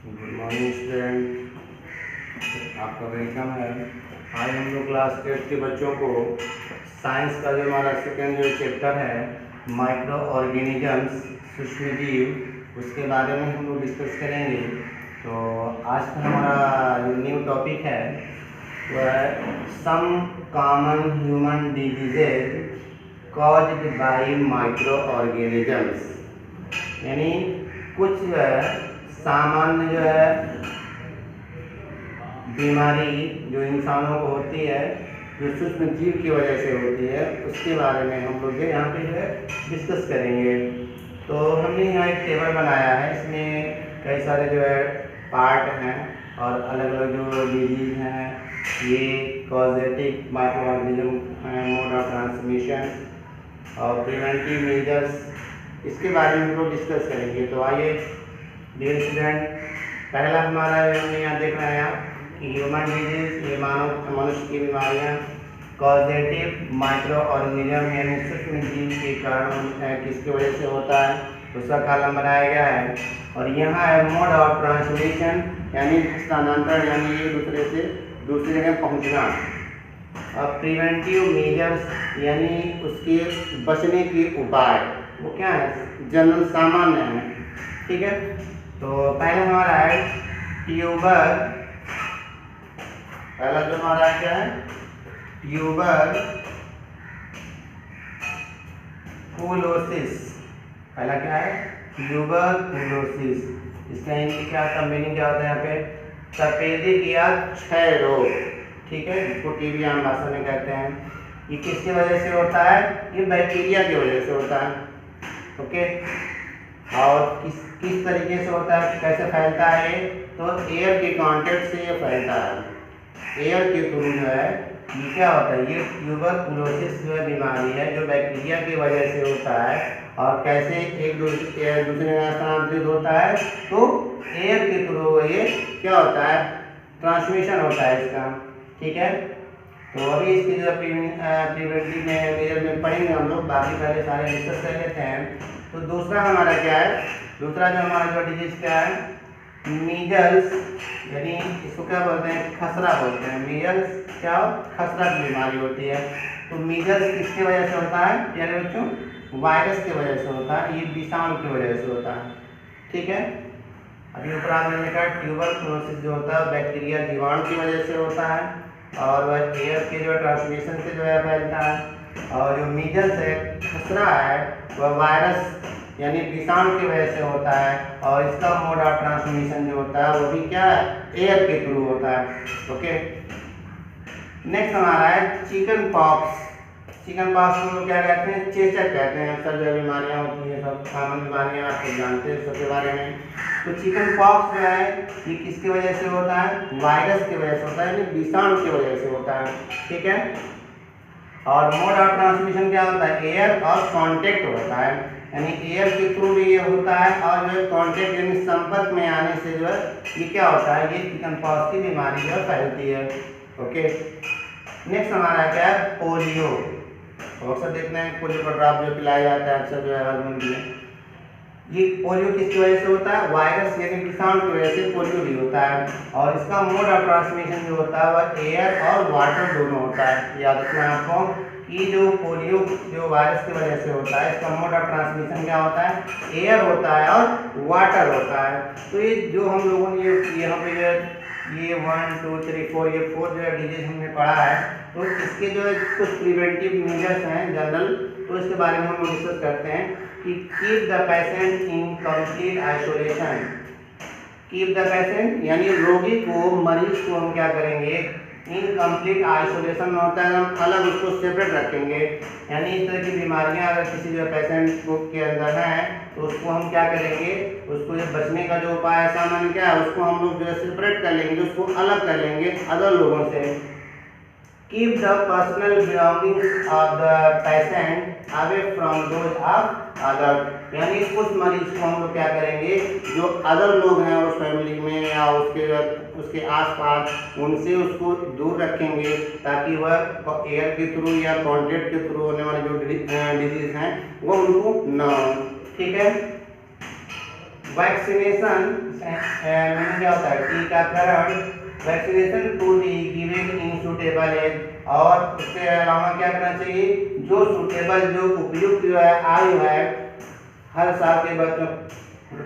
Good morning student, आपका welcome है। आज हम लोग क्लास 8 के बच्चों को साइंस का जो हमारा सेकेंड जो चैप्टर है माइक्रो ऑर्गेनिजम्स सूक्ष्म जीव, उसके बारे में हम लोग डिस्कस करेंगे। तो आज का हमारा जो न्यू टॉपिक है वह है some common human diseases caused by microorganisms, यानी कुछ जो है सामान्य जो है बीमारी जो इंसानों को होती है, जो सूक्ष्म जीव की वजह से होती है, उसके बारे में हम लोग यहाँ पे जो है डिस्कस करेंगे। तो हमने यहाँ एक टेबल बनाया है, इसमें कई सारे जो है पार्ट हैं और अलग अलग जो डिजीज हैं, ये causative micro organism, mode of transmission और प्रिवेंटिव मेजर्स, इसके बारे में हम लोग डिस्कस करेंगे। तो आइए डियर स्टूडेंट, पहला हमारा हमने यहाँ देख रहे हैं कि ह्यूमन डिजीज, ये मनुष्य की बीमारियाँ, कॉजेटिव माइक्रो ऑर्गेनिज्म यानी सूक्ष्म जीव के कारण किसकी वजह से होता है, उसका कॉलम बनाया गया है। और यहाँ है मोड ऑफ ट्रांसमिशन यानी स्थानांतरण, यानी एक दूसरे से दूसरी जगह पहुँचना। और प्रिवेंटिव मेजर्स यानी उसके बचने के उपाय, वो क्या है, जनरल सामान्य है। ठीक है, तो पहला हमारा है ट्यूबर, पहला जो हमारा क्या है ट्यूबर कुलोसिस। पहला क्या है ट्यूबर कुलोसिस, इसका हिंदी क्या होता है, मीनिंग क्या होता है यहाँ पे, तपेदिक या क्षय रोग। ठीक है, इसको टीबी आम भाषा में कहते हैं। ये किसकी वजह से होता है, ये बैक्टीरिया की वजह से होता है। ओके, और किस तरीके से होता है, कैसे फैलता है ये, तो एयर के कांटेक्ट से ये फैलता है, एयर के थ्रू जो है ये क्या होता है, ये ट्यूबरकुलोसिस जो है बीमारी है जो बैक्टीरिया की वजह से होता है। और कैसे एक दूसरे में स्थानांतरित होता है, तो एयर के थ्रू ये क्या होता है, ट्रांसमिशन होता है इसका। ठीक है, तो अभी इसकी जो प्रिवेंटिव मेजर में पढ़ेंगे हम लोग, बाकी पहले सारे डिस्कस कर लेते हैं। तो दूसरा हमारा क्या है, दूसरा जो हमारा जो डिजीज क्या है, मीजल्स, यानी इसको क्या बोलते हैं, खसरा बोलते हैं। मीजल्स क्या हो, खसरा की बीमारी होती है। तो मीजल्स किसकी वजह से होता है प्यारे बच्चों, वायरस की वजह से होता है, ये विषाणु की वजह से होता है। ठीक है, अभी ऊपर आपने लिखा ट्यूबरकुलोसिस जो होता है बैक्टीरिया जीवाणु की वजह से होता है, और वह एयर के जो ट्रांसमिशन से जो है फैलता है। और जो मीजल्स है, खसरा है, वह वायरस यानी विषाणु की वजह से होता है, और इसका मोड ऑफ ट्रांसमिशन जो होता है वो भी क्या है, एयर के थ्रू होता है। ओके, नेक्स्ट हमारा है चिकन पॉक्स। चिकन पॉक्स को क्या कहते हैं, चेचक कहते हैं। अक्सर जो बीमारियाँ होती हैं, सब सामान्य बीमारियाँ आप जानते हैं सबके बारे में। तो चिकन पॉक्स जो है ये किसकी वजह से होता है, वायरस की वजह से होता है, यानी विषाणु की वजह से होता है। ठीक है, और मोड ऑफ ट्रांसमिशन क्या होता है, एयर और कांटेक्ट होता है, यानी एयर के थ्रू भी ये होता है, और जो है कांटेक्ट यानी संपर्क में आने से जो है ये क्या होता है, ये चिकन पॉक्स की बीमारी जो है फैलती है। ओके, नेक्स्ट हमारा क्या है पोलियो। अक्सर देखते हैं पोलियो का ड्रॉप जो पिलाया जाता है अक्सर जो है हर मुल्क में। ये पोलियो किसकी वजह से होता है, वायरस यानी विषाणु की वजह से पोलियो भी होता है। और इसका मोड ऑफ ट्रांसमिशन जो होता है वह एयर और वाटर दोनों होता है। याद रखना है आपको कि जो पोलियो जो वायरस की वजह से होता है, इसका मोड ऑफ ट्रांसमिशन क्या होता है, एयर होता है और वाटर होता है। तो ये जो हम लोगों ने यहाँ पे जो ये 1 2 3 4 ये 4 जो है डिजीज हमने पढ़ा है, तो इसके जो है कुछ प्रिवेंटिव मेजर्स हैं जनरल, तो इसके बारे में हम लोग डिस्कस करते हैं कि keep the patient in complete isolation. Keep the patient यानी रोगी को, मरीज को हम क्या करेंगे, इन कंप्लीट आइसोलेशन होता है, हम अलग उसको सेपरेट रखेंगे। यानी इस तरह की बीमारियां अगर किसी जो पेशेंट को के अंदर है, तो उसको हम क्या करेंगे, उसको जो बचने का जो उपाय है सामान्य क्या है, उसको हम लोग जो है सेपरेट कर लेंगे, उसको अलग कर लेंगे अदर लोगों से। Keep the personal belongings of the patient away from those of other, यानी उस मरीज को हम लोग क्या करेंगे, जो अदर लोग हैं उस फैमिली में या उसके आसपास, उनसे उसको दूर रखेंगे, ताकि वह एयर के थ्रू या कॉन्टेक्ट के थ्रू होने वाले जो डिजीज हैं वो उनको न हो। ठीक है, वैक्सीनेशन क्या होता है, टीकाकरण, vaccination to the given in suitable age, और उसके अलावा क्या करना चाहिए, जो सूटेबल, जो उपयुक्त जो है आयु है, हर साल के बच्चों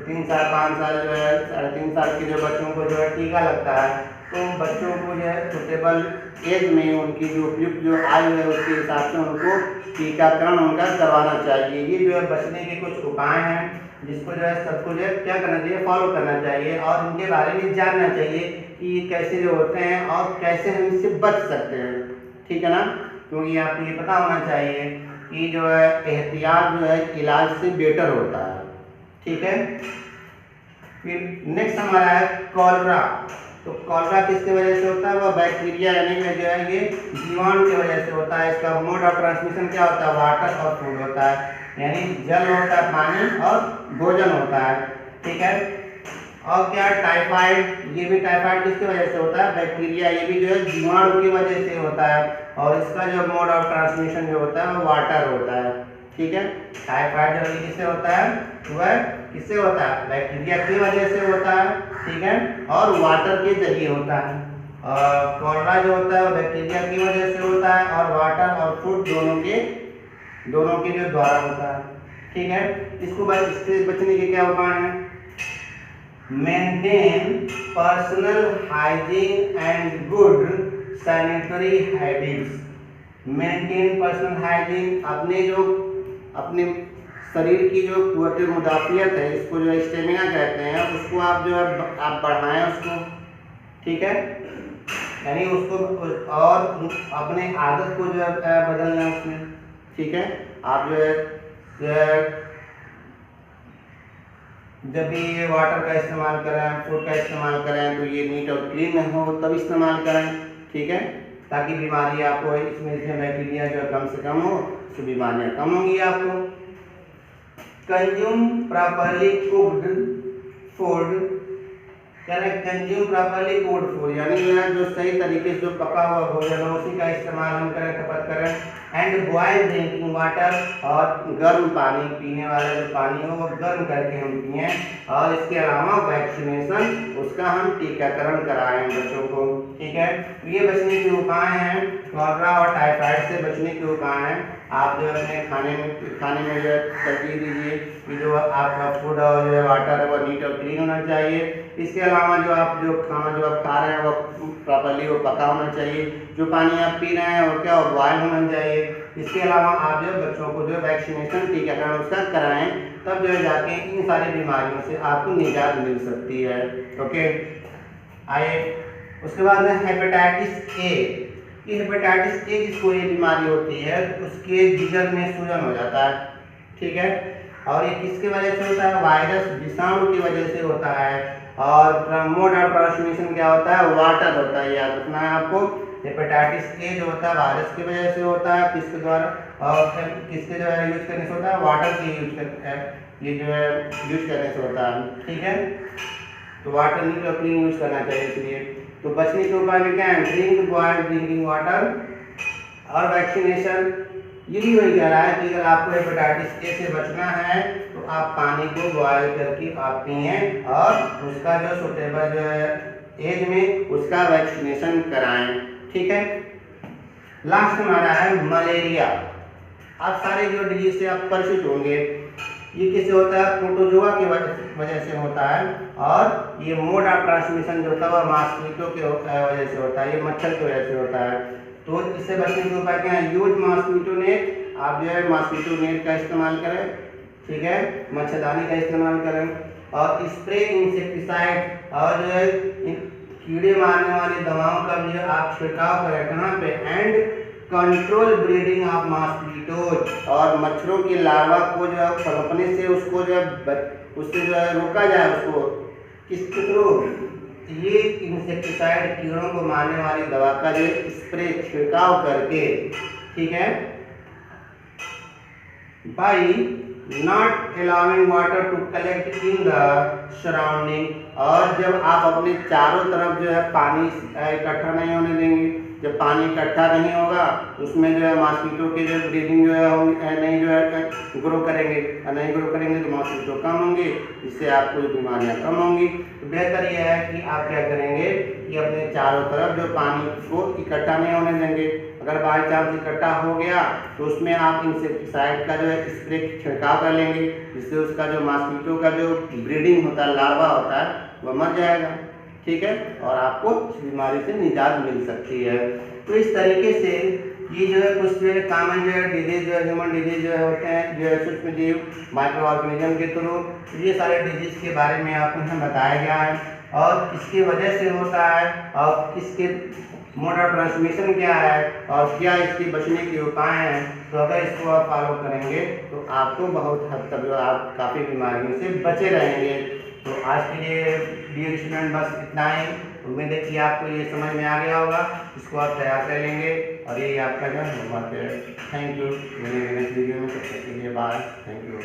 3 साल 5 साल जो है 3.5 साल के जो बच्चों को जो है टीका लगता है, तो बच्चों को जो है सूटेबल एज में उनकी जो उपयुक्त जो आयु है उसके हिसाब से उनको टीकाकरण उनका करवाना चाहिए। ये जो है बचने के कुछ उपाय हैं जिसको जो है सबको जो है क्या करना चाहिए, फॉलो करना चाहिए और इनके बारे में जानना चाहिए कि ये कैसे जो होते हैं और कैसे हम इससे बच सकते हैं, ठीक है ना। क्योंकि आपको ये पता होना चाहिए कि जो है एहतियात जो है इलाज से बेटर होता है, ठीक है। फिर नेक्स्ट हमारा है कॉलरा। तो कॉलरा किसकी वजह से होता है, वह बैक्टीरिया यानी कि जो है ये जीवाणु की वजह से होता है। इसका मोड ऑफ ट्रांसमिशन क्या होता है, वाटर और फूड होता है, यानी जल होता है, पानी और भोजन होता है, ठीक है। और क्या टाइफाइड, ये भी टाइफाइड किसकी वजह से होता है, बैक्टीरिया, ये भी जो है जीवाणु की वजह से होता है और इसका जो मोड ऑफ ट्रांसमिशन जो होता है वो वाटर होता है, ठीक है। टाइफाइड जो किससे होता है, वह किससे होता है, बैक्टीरिया की वजह से होता है, ठीक है, और वाटर के जरिए होता है। और कॉलरा जो होता है बैक्टीरिया की वजह से होता है और वाटर और फूड दोनों के जो द्वारा होता है, ठीक है। इससे बचने के क्या उपाय हैं, maintain personal hygiene and good sanitary habits. Maintain personal hygiene, अपने शरीर की जो कुव्वत मुदाफियत है, इसको जो स्टेमिना कहते हैं, उसको आप जो है आप बढ़ाएं उसको, ठीक है, यानी उसको और अपने आदत को जो है बदलना उसमें, ठीक है। आप जो है जब भी ये वाटर का इस्तेमाल करें, फूड का इस्तेमाल करें तो ये नीट और क्लीन हो तब इस्तेमाल करें, ठीक है, ताकि बीमारी आपको इसमें बैक्टीरिया जो कम से कम हो, तो बीमारियाँ कम होंगी आपको। Consume properly cooked food, consume properly cooked food, यानी जो सही तरीके से जो पका हुआ भोजन हो उसी का इस्तेमाल हम करें, खपत करें। एंड बॉयल ड्रिंकिंग वाटर, और गर्म पानी, पीने वाला जो पानी हो वो गर्म करके हम पिएँ। और इसके अलावा वैक्सीनेशन, उसका हम टीकाकरण कराएं बच्चों को, ठीक है। तो ये बचने के उपाय हैं, कॉलरा और टाइफाइड से बचने के उपाय हैं। आप जो अपने खाने में जो है तरजीह दीजिए कि जो आपका फूड और जो है वाटर है वो नीट और क्लीन होना चाहिए। इसके अलावा जो खाना जो आप खा रहे हैं वो प्रॉपर्ली वो पका होना चाहिए। जो पानी आप पी रहे हैं वो क्या बॉयल होना चाहिए। इसके अलावा आप जो बच्चों को जो वैक्सीनेशन टीकाकरण उसका कराएं, तब जो है जाके इन सारी बीमारियों से आपको निजात मिल सकती है, ओके। आइए उसके बाद में हेपेटाइटिस ए। ये हेपेटाइटिस ए जिसको ये बीमारी होती है उसके जिगर में सूजन हो जाता है, ठीक है। और ये किसकी वजह से होता है, वायरस विषाणु की वजह से होता है। और मोड ऑफ ट्रांसमिशन क्या होता है, वाटर होता है, याद रखना है आपको। हेपेटाइटिस ए जो होता है वायरस की वजह से होता है, किसके द्वारा, और किसके जो है यूज करने से होता है, वाटर की ये जो है यूज करने से होता है, ठीक है। तो वाटर नीट और क्लीन यूज करना चाहिए। इसलिए तो बचने के उपाय में क्या है, ड्रिंक बॉयल ड्रिंकिंग वाटर और वैक्सीनेशन। ये भी वही कह रहा है कि अगर आपको हेपेटाइटिस ए से बचना है तो आप पानी को बॉयल करके आप पिए और उसका जो सूटेबल जो है एज में उसका वैक्सीनेशन कराएं, ठीक है। लास्ट हमारा है मलेरिया। आप सारे जो डिजीज से आप परिचित होंगे, ये किससे होता है, प्रोटोजोआ की वजह से होता है। और ये मोड ऑफ ट्रांसमिशन जो होता है वह मॉस्किटो की वजह से होता है, ये मच्छर की वजह से होता है। तो इससे बचने के उपाय क्या है, यूज मॉस्किटो नेट। आप जो है मॉस्किटो नेट का इस्तेमाल करें, ठीक है, मच्छरदानी का इस्तेमाल करें। और स्प्रे इंसेक्टिसाइड, और जो है कीड़े मारने वाली दवाओं का भी आप छिड़काव करें, कहाँ पे, and control breeding of mosquitoes, और मच्छरों की लार्वा को जो है पनपने से उसको जो है उससे जो है रोका जाए, उसको किसके थ्रू, ये इंसेक्टिसाइड कीड़ों को मारने वाली दवा का जो स्प्रे छिड़काव करके, ठीक है, by not allowing water to collect in the surrounding, और जब आप अपने चारों तरफ जो है पानी इकट्ठा नहीं होने देंगे। जब पानी इकट्ठा नहीं होगा उसमें जो है मॉस्किटो के जो ब्रीडिंग जो है नहीं जो है ग्रो करेंगे, और नहीं ग्रो करेंगे तो मॉस्किटो कम होंगे, इससे आपको जो बीमारियाँ कम होंगी। तो बेहतर यह है कि आप क्या करेंगे कि अपने चारों तरफ जो पानी को इकट्ठा नहीं होने देंगे। अगर बाई चांस इकट्ठा हो गया तो उसमें आप इंसेक्टिसाइड का जो है स्प्रे छिड़काव कर लेंगे, जिससे उसका जो मॉस्किटो का जो ब्रीडिंग होता है, लार्वा होता है, वह मर जाएगा। ठीक है, और आपको इस बीमारी से निजात मिल सकती है। तो इस तरीके से ये जो है कुछ जो है कॉमन जो है डिजीज जो है ह्यूमन डिजीज जो है होते हैं जो है सूक्ष्म जीव माइक्रो ऑर्गेनिज्म के थ्रू, ये सारे डिजीज के बारे में आपको यहाँ बताया गया है और किसकी वजह से होता है और किसके मोड ऑफ ट्रांसमिशन क्या है और क्या इसके बचने के उपाय हैं। तो अगर इसको आप फॉलो करेंगे तो आपको बहुत हद तक आप काफ़ी बीमारियों से बचे रहेंगे। तो आज के लिए डियर स्टूडेंट बस इतना ही। उम्मीद है कि आपको ये समझ में आ गया होगा, इसको आप तैयार कर लेंगे और ये आपका जो है होमवर्क है। Thank you. मेरे नेक्स्ट वीडियो में तब तक के लिए बाय। Thank you.